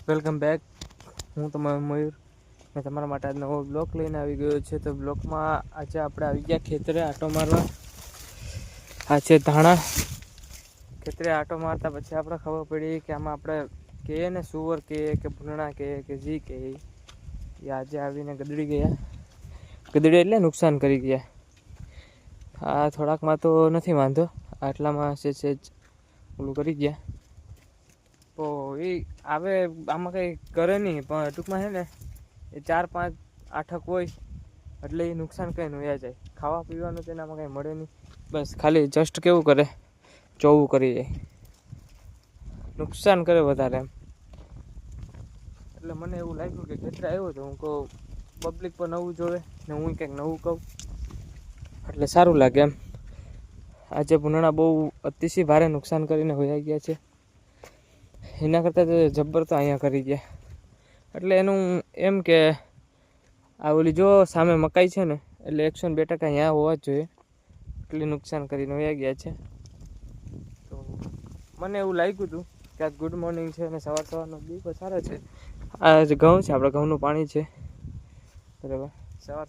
Welcome back. હું તમારો મયુર મેં તમારા માટે આજ નવો બ્લોગ લઈને આવી ગયો છે. તો બ્લોગમાં આજે આપણે આવી ગયા ખેતરે આંટો મારવા. આ છે ધાણા. ખેતરે આંટો મારતા પછી આપણે ખબર પડી કે આમાં આપણે કહીએ ને સુવર કહીએ કે ભૂંડણા કહીએ કે જી કહીએ, એ આજે આવીને ગદડી ગયા. ગદડી એટલે નુકસાન કરી ગયા. આ થોડાકમાં તો નથી વાંધો, આટલામાં છે જ ઓલું કરી ગયા. તો એ આવે આમાં કંઈ કરે નહીં, પણ ટૂંકમાં છે ને એ 4-5 આઠક હોય એટલે એ નુકસાન કંઈ ન જાય. ખાવા પીવાનું તો એનામાં કંઈ મળે નહીં, બસ ખાલી જસ્ટ કેવું કરે, ચોવું કરી જાય, નુકસાન કરે વધારે એમ. એટલે મને એવું લાગ્યું કે ખેતરે આવ્યો તો હું કહું પબ્લિક પર નવું જોવે ને હું કંઈક નવું કહું એટલે સારું લાગે એમ. આજે ભૂંડણા બહુ અતિશય ભારે નુકસાન કરીને હોઈ ગયા છે. એના કરતાં તો જબ્બર તો અહીંયા કરી ગયા. એટલે એનું એમ કે આ ઓલી જો સામે મકાઈ છે ને, એટલે 102% અહીંયા હોવા જ જોઈએ. એટલી નુકસાન કરીને વયા ગયા છે. તો મને એવું લાગ્યું હતું કે આજ ગુડ મોર્નિંગ છે અને સવારનો દિવસ સારો છે. આ જે ઘઉં છે, આપણે ઘઉંનું પાણી છે બરાબર.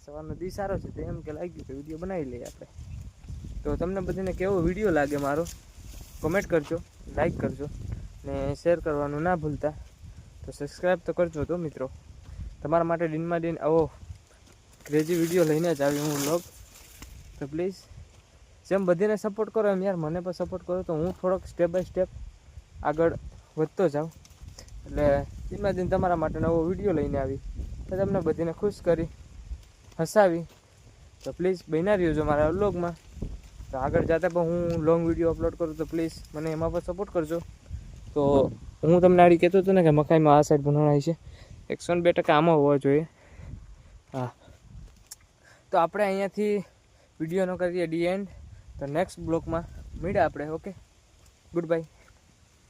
સવારનો દી સારો છે, તો એમ કે લાગ્યું કે વિડીયો બનાવી લઈએ આપણે. તો તમને બધાને કેવો વિડીયો લાગે મારો કોમેન્ટ કરજો, લાઈક કરજો ને શેર કરવાનું ના ભૂલતા. તો સબસ્ક્રાઈબ તો કરજો તો મિત્રો. તમારા માટે દિનમાં દિન આવો ક્રેઝી વિડીયો લઈને જ આવી હું લોગ. તો પ્લીઝ જેમ બધીને સપોર્ટ કરો એમ યાર મને પણ સપોર્ટ કરો, તો હું થોડોક સ્ટેપ બાય સ્ટેપ આગળ વધતો જાઉં. એટલે દિનમાં દિન તમારા માટે નવો વિડીયો લઈને આવી તો તમને બધીને ખુશ કરી હસાવી. તો પ્લીઝ બન્યા રહ્યો મારા વ્લોગમાં. તો આગળ જતાં પણ હું લોંગ વિડીયો અપલોડ કરું તો પ્લીઝ મને એમાં પણ સપોર્ટ કરજો. તો હું તમને આડી કહેતો હતો ને કે મકાઈમાં આ સાઈડ ભૂંડણા છે, 102% આમાં હોવા જોઈએ. હા, તો આપણે અહીંયાથી વિડીયોનો કરીએ ડી એન્ડ. તો નેક્સ્ટ બ્લોગમાં મળ્યા આપણે. Okay, good bye.